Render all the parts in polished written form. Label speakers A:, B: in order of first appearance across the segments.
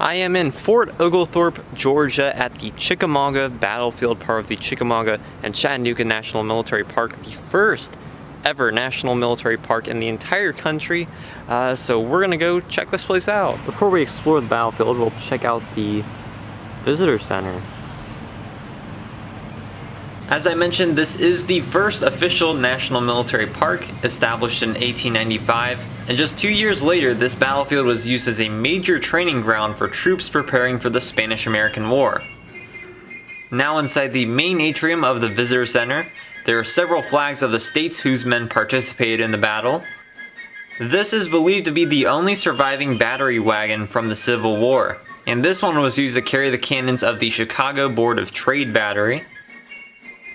A: I am in Fort Oglethorpe, Georgia at the Chickamauga battlefield, part of the Chickamauga and Chattanooga National Military Park, the first ever national military park in the entire country. So we're gonna go check this place out. Before we explore the battlefield, we'll check out the visitor center. As I mentioned, this is the first official national military park, established in 1895, and just 2 years later this battlefield was used as a major training ground for troops preparing for the Spanish-American War. Now inside the main atrium of the visitor center, there are several flags of the states whose men participated in the battle. This is believed to be the only surviving battery wagon from the Civil War, and this one was used to carry the cannons of the Chicago Board of Trade Battery.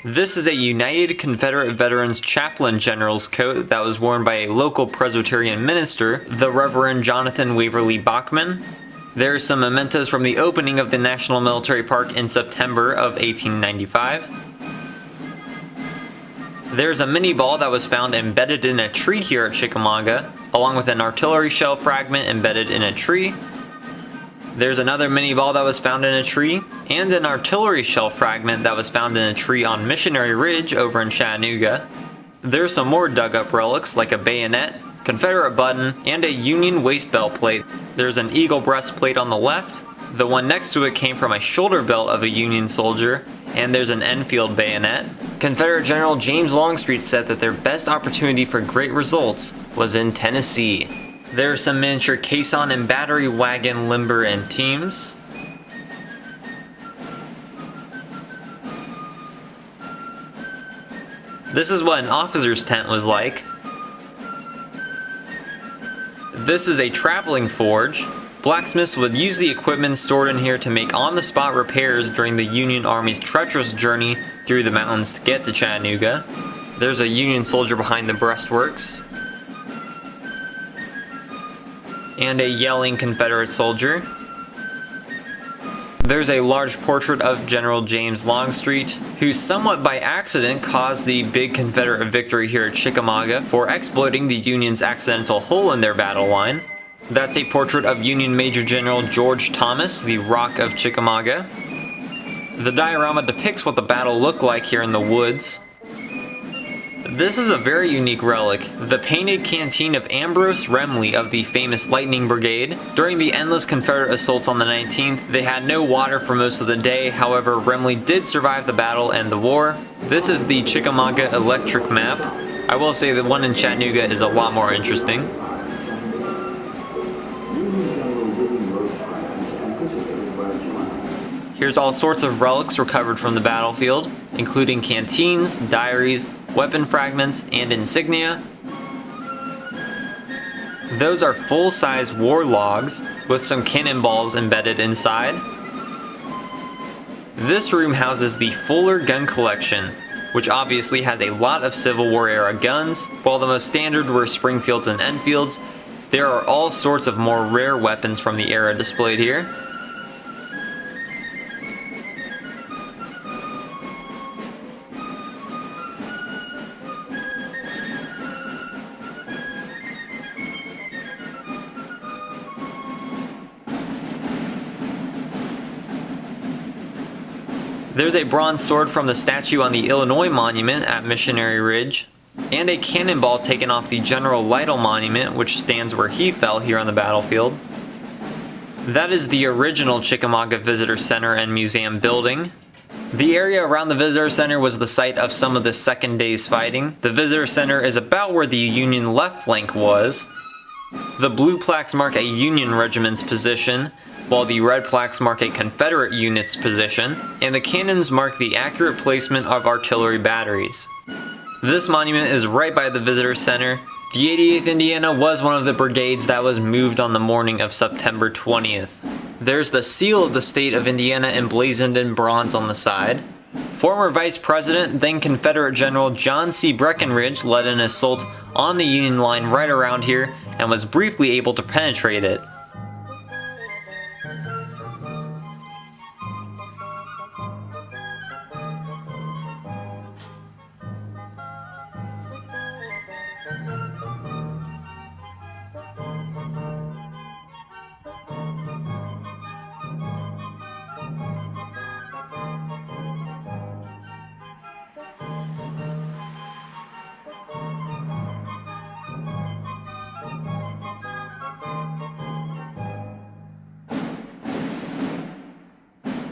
A: This is a United Confederate Veterans Chaplain General's coat that was worn by a local Presbyterian minister, the Reverend Jonathan Waverly Bachman. There are some mementos from the opening of the National Military Park in September of 1895. There's a mini ball that was found embedded in a tree here at Chickamauga, along with an artillery shell fragment embedded in a tree. There's another mini ball that was found in a tree, and an artillery shell fragment that was found in a tree on Missionary Ridge over in Chattanooga. There's some more dug up relics like a bayonet, Confederate button, and a Union waist belt plate. There's an eagle breastplate on the left. The one next to it came from a shoulder belt of a Union soldier, and there's an Enfield bayonet. Confederate General James Longstreet said that their best opportunity for great results was in Tennessee. There are some miniature caisson and battery wagon limber and teams. This is what an officer's tent was like. This is a traveling forge. Blacksmiths would use the equipment stored in here to make on-the-spot repairs during the Union Army's treacherous journey through the mountains to get to Chattanooga. There's a Union soldier behind the breastworks, and a yelling Confederate soldier. There's a large portrait of General James Longstreet, who somewhat by accident caused the big Confederate victory here at Chickamauga for exploiting the Union's accidental hole in their battle line. That's a portrait of Union Major General George Thomas, the Rock of Chickamauga. The diorama depicts what the battle looked like here in the woods. This is a very unique relic, the painted canteen of Ambrose Remley of the famous Lightning Brigade. During the endless Confederate assaults on the 19th, they had no water for most of the day. However, Remley did survive the battle and the war. This is the Chickamauga electric map. I will say the one in Chattanooga is a lot more interesting. Here's all sorts of relics recovered from the battlefield, including canteens, diaries, weapon fragments, and insignia. Those are full-size war logs with some cannonballs embedded inside. This room houses the Fuller gun collection, which obviously has a lot of Civil War era guns. While the most standard were Springfields and Enfields, there are all sorts of more rare weapons from the era displayed here. There's a bronze sword from the statue on the Illinois Monument at Missionary Ridge, and a cannonball taken off the General Lytle Monument, which stands where he fell here on the battlefield. That is the original Chickamauga Visitor Center and Museum building. The area around the Visitor Center was the site of some of the second day's fighting. The Visitor Center is about where the Union left flank was. The blue plaques mark a Union regiment's position, while the red plaques mark a Confederate unit's position, and the cannons mark the accurate placement of artillery batteries. This monument is right by the Visitor Center. The 88th Indiana was one of the brigades that was moved on the morning of September 20th. There's the seal of the state of Indiana emblazoned in bronze on the side. Former Vice President, then Confederate General John C. Breckinridge led an assault on the Union line right around here and was briefly able to penetrate it.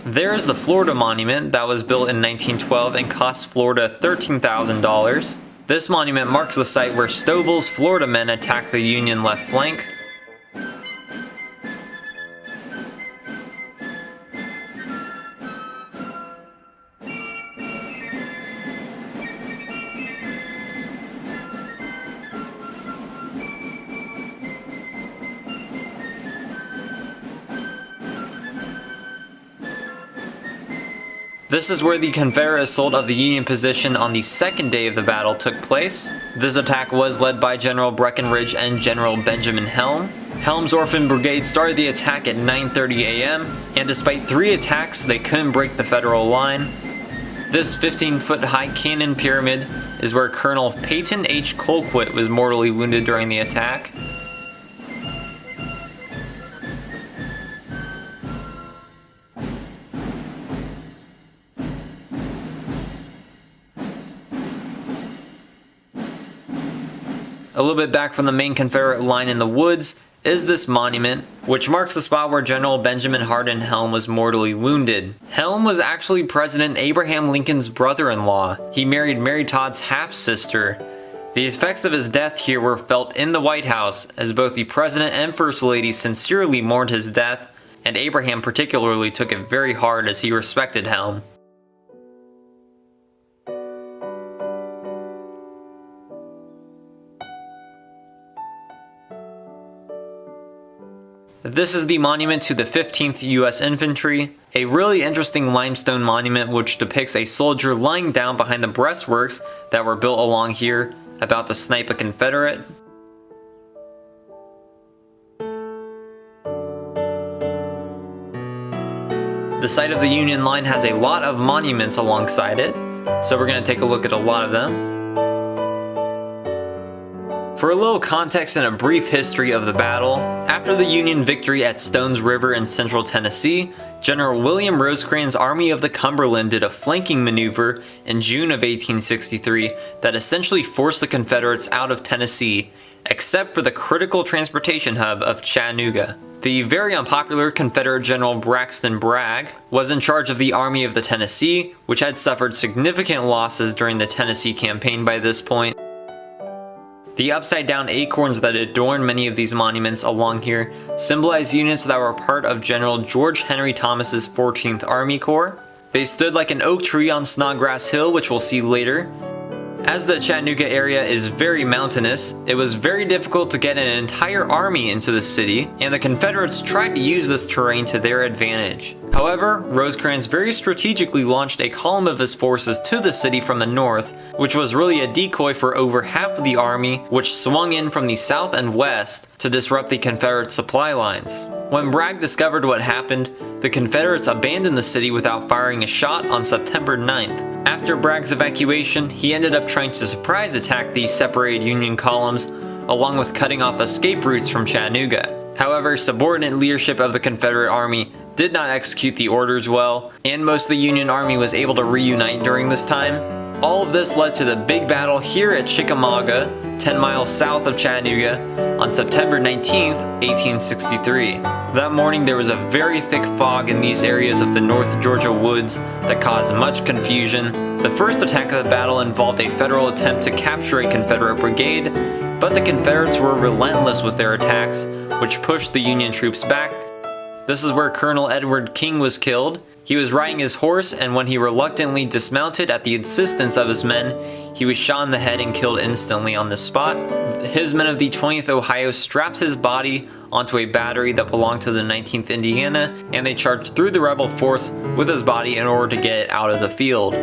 A: There is the Florida Monument that was built in 1912 and cost Florida $13,000. This monument marks the site where Stovall's Florida men attacked the Union left flank. This is where the Confederate assault of the Union position on the second day of the battle took place. This attack was led by General Breckinridge and General Benjamin Helm. Helm's Orphan Brigade started the attack at 9:30 a.m., and despite 3 attacks, they couldn't break the Federal line. This 15-foot high cannon pyramid is where Colonel Peyton H. Colquitt was mortally wounded during the attack. A little bit back from the main Confederate line in the woods is this monument, which marks the spot where General Benjamin Hardin Helm was mortally wounded. Helm was actually President Abraham Lincoln's brother-in-law. He married Mary Todd's half-sister. The effects of his death here were felt in the White House, as both the President and First Lady sincerely mourned his death, and Abraham particularly took it very hard as he respected Helm. This is the monument to the 15th U.S. Infantry, a really interesting limestone monument which depicts a soldier lying down behind the breastworks that were built along here, about to snipe a Confederate. The site of the Union line has a lot of monuments alongside it, so we're going to take a look at a lot of them. For a little context and a brief history of the battle, after the Union victory at Stones River in central Tennessee, General William Rosecrans' Army of the Cumberland did a flanking maneuver in June of 1863 that essentially forced the Confederates out of Tennessee, except for the critical transportation hub of Chattanooga. The very unpopular Confederate General Braxton Bragg was in charge of the Army of the Tennessee, which had suffered significant losses during the Tennessee campaign by this point. The upside-down acorns that adorn many of these monuments along here symbolize units that were part of General George Henry Thomas's 14th Army Corps. They stood like an oak tree on Snodgrass Hill, which we'll see later. As the Chattanooga area is very mountainous, it was very difficult to get an entire army into the city, and the Confederates tried to use this terrain to their advantage. However, Rosecrans very strategically launched a column of his forces to the city from the north, which was really a decoy for over half of the army, which swung in from the south and west to disrupt the Confederate supply lines. When Bragg discovered what happened, the Confederates abandoned the city without firing a shot on September 9th. After Bragg's evacuation, he ended up trying to surprise attack these separated Union columns, along with cutting off escape routes from Chattanooga. However, subordinate leadership of the Confederate Army did not execute the orders well, and most of the Union Army was able to reunite during this time. All of this led to the big battle here at Chickamauga, 10 miles south of Chattanooga, on September 19th, 1863. That morning there was a very thick fog in these areas of the North Georgia woods that caused much confusion. The first attack of the battle involved a Federal attempt to capture a Confederate brigade, but the Confederates were relentless with their attacks, which pushed the Union troops back. This is where Colonel Edward King was killed. He was riding his horse, and when he reluctantly dismounted at the insistence of his men, he was shot in the head and killed instantly on the spot. His men of the 20th Ohio strapped his body onto a battery that belonged to the 19th Indiana, and they charged through the rebel force with his body in order to get it out of the field.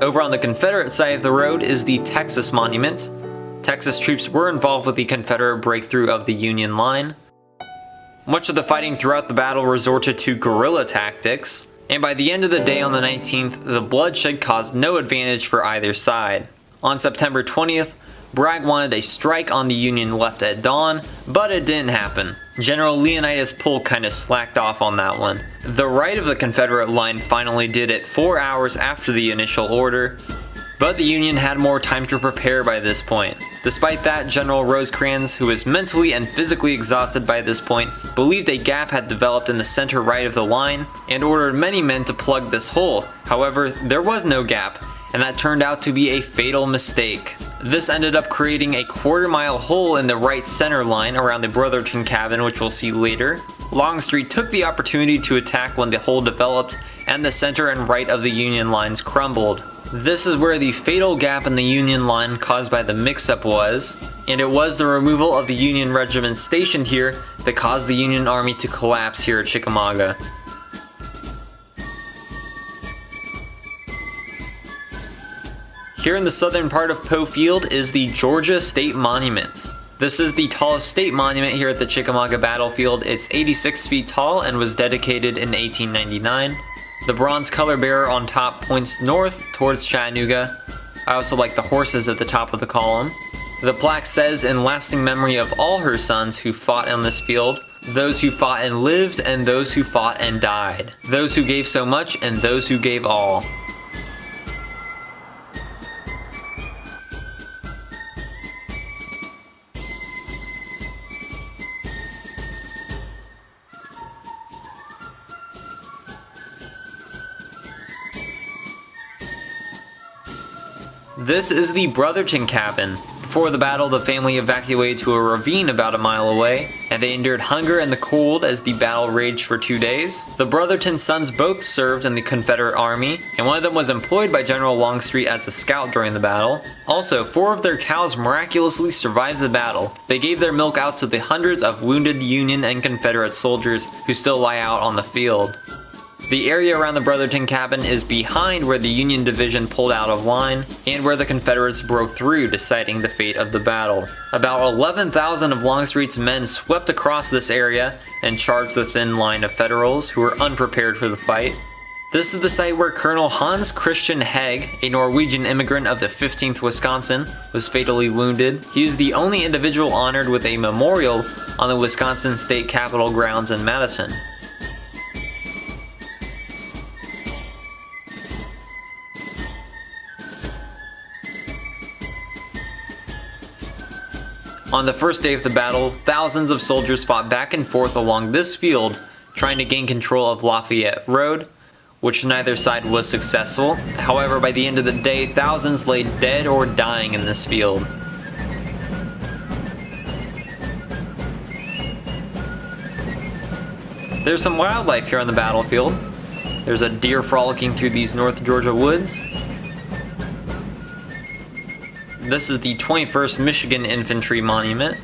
A: Over on the Confederate side of the road is the Texas Monument. Texas troops were involved with the Confederate breakthrough of the Union line. Much of the fighting throughout the battle resorted to guerrilla tactics, and by the end of the day on the 19th, the bloodshed caused no advantage for either side. On September 20th, Bragg wanted a strike on the Union left at dawn, but it didn't happen. General Leonidas Polk kind of slacked off on that one. The right of the Confederate line finally did it 4 hours after the initial order, But the Union had more time to prepare by this point. Despite that, General Rosecrans, who was mentally and physically exhausted by this point, believed a gap had developed in the center right of the line and ordered many men to plug this hole. However, there was no gap, and that turned out to be a fatal mistake. This ended up creating a quarter-mile hole in the right center line around the Brotherton cabin, which we'll see later. Longstreet took the opportunity to attack when the hole developed and the center and right of the Union lines crumbled. This is where the fatal gap in the Union line caused by the mix-up was, and it was the removal of the Union regiment stationed here that caused the Union Army to collapse here at Chickamauga. Here in the southern part of Poe Field is the Georgia State Monument. This is the tallest state monument here at the Chickamauga battlefield. It's 86 feet tall and was dedicated in 1899. The bronze color bearer on top points north towards Chattanooga. I also like the horses at the top of the column. The plaque says, "In lasting memory of all her sons who fought on this field, those who fought and lived and those who fought and died, those who gave so much and those who gave all." This is the Brotherton cabin. Before the battle, the family evacuated to a ravine about a mile away, and they endured hunger and the cold as the battle raged for 2 days. The Brotherton sons both served in the Confederate Army, and one of them was employed by General Longstreet as a scout during the battle. Also, 4 of their cows miraculously survived the battle. They gave their milk out to the hundreds of wounded Union and Confederate soldiers who still lie out on the field. The area around the Brotherton cabin is behind where the Union division pulled out of line and where the Confederates broke through, deciding the fate of the battle. About 11,000 of Longstreet's men swept across this area and charged the thin line of Federals who were unprepared for the fight. This is the site where Colonel Hans Christian Haig, a Norwegian immigrant of the 15th Wisconsin, was fatally wounded. He is the only individual honored with a memorial on the Wisconsin State Capitol grounds in Madison. On the first day of the battle, thousands of soldiers fought back and forth along this field, trying to gain control of Lafayette Road, which neither side was successful. However, by the end of the day, thousands lay dead or dying in this field. There's some wildlife here on the battlefield. There's a deer frolicking through these North Georgia woods. This is the 21st Michigan Infantry Monument.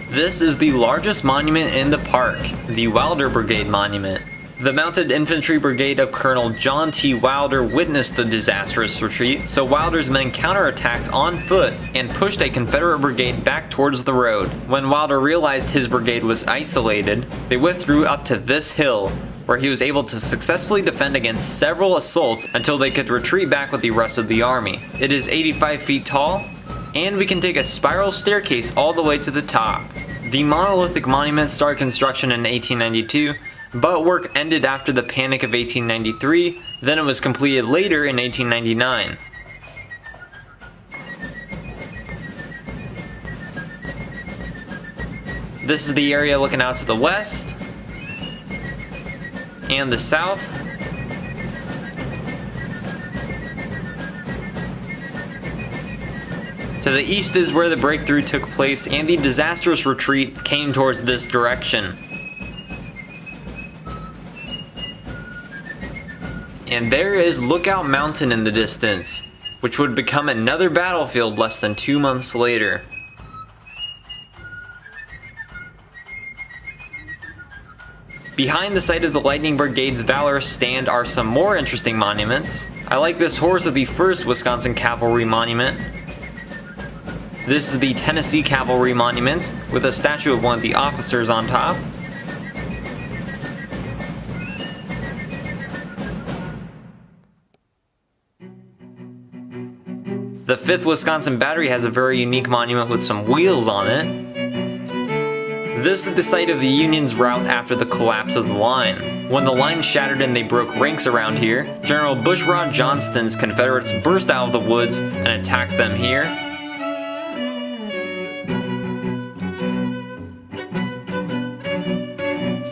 A: This is the largest monument in the park, the Wilder Brigade Monument. The Mounted Infantry Brigade of Colonel John T. Wilder witnessed the disastrous retreat, so Wilder's men counterattacked on foot and pushed a Confederate brigade back towards the road. When Wilder realized his brigade was isolated, they withdrew up to this hill, where he was able to successfully defend against several assaults until they could retreat back with the rest of the army. It is 85 feet tall, and we can take a spiral staircase all the way to the top. The monolithic monument started construction in 1892, but work ended after the Panic of 1893, then it was completed later in 1899. This is the area looking out to the west and the south. To the east is where the breakthrough took place, and the disastrous retreat came towards this direction. And there is Lookout Mountain in the distance, which would become another battlefield less than 2 months later. Behind the site of the Lightning Brigade's valorous stand are some more interesting monuments. I like this horse of the 1st Wisconsin Cavalry Monument. This is the Tennessee Cavalry Monument, with a statue of one of the officers on top. The 5th Wisconsin Battery has a very unique monument with some wheels on it. This is the site of the Union's rout after the collapse of the line. When the line shattered and they broke ranks around here, General Bushrod Johnston's Confederates burst out of the woods and attacked them here.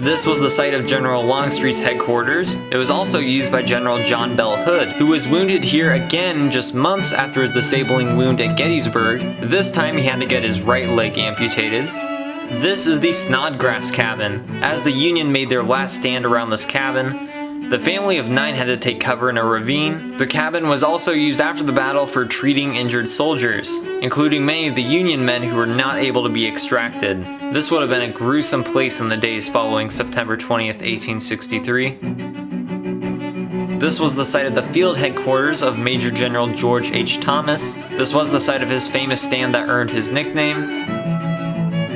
A: This was the site of General Longstreet's headquarters. It was also used by General John Bell Hood, who was wounded here again just months after his disabling wound at Gettysburg. This time he had to get his right leg amputated. This is the Snodgrass cabin. As the Union made their last stand around this cabin, the family of 9 had to take cover in a ravine. The cabin was also used after the battle for treating injured soldiers, including many of the Union men who were not able to be extracted. This would have been a gruesome place in the days following September 20th, 1863. This was the site of the field headquarters of Major General George H. Thomas. This was the site of his famous stand that earned his nickname.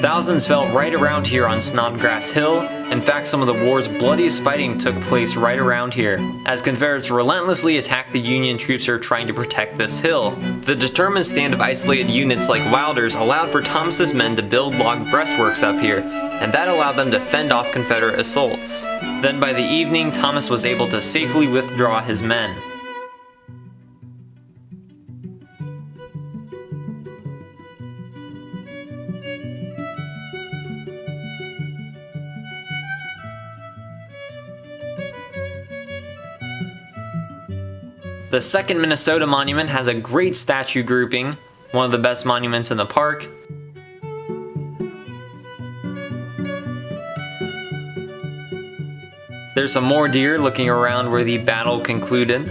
A: Thousands fell right around here on Snodgrass Hill. In fact, some of the war's bloodiest fighting took place right around here, as Confederates relentlessly attacked the Union troops who were trying to protect this hill. The determined stand of isolated units like Wilder's allowed for Thomas's men to build log breastworks up here, and that allowed them to fend off Confederate assaults. Then by the evening, Thomas was able to safely withdraw his men. The 2nd Minnesota Monument has a great statue grouping, one of the best monuments in the park. There's some more deer looking around where the battle concluded.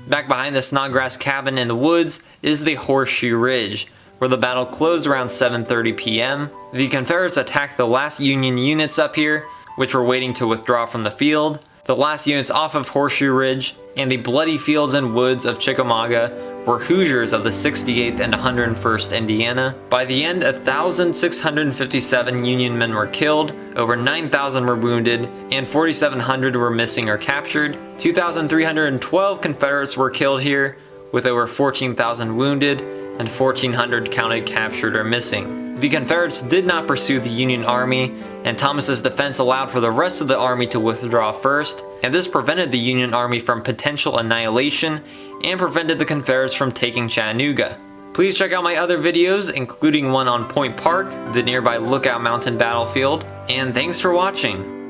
A: Back behind the Snodgrass cabin in the woods is the Horseshoe Ridge, where the battle closed around 7:30 p.m. The Confederates attacked the last Union units up here, which were waiting to withdraw from the field. The last units off of Horseshoe Ridge and the bloody fields and woods of Chickamauga were Hoosiers of the 68th and 101st Indiana. By the end, 1,657 Union men were killed, over 9,000 were wounded, and 4,700 were missing or captured. 2,312 Confederates were killed here, with over 14,000 wounded, and 1,400 counted captured or missing. The Confederates did not pursue the Union Army, and Thomas's defense allowed for the rest of the army to withdraw first, and this prevented the Union Army from potential annihilation and prevented the Confederates from taking Chattanooga. Please check out my other videos, including one on Point Park, the nearby Lookout Mountain battlefield, and thanks for watching.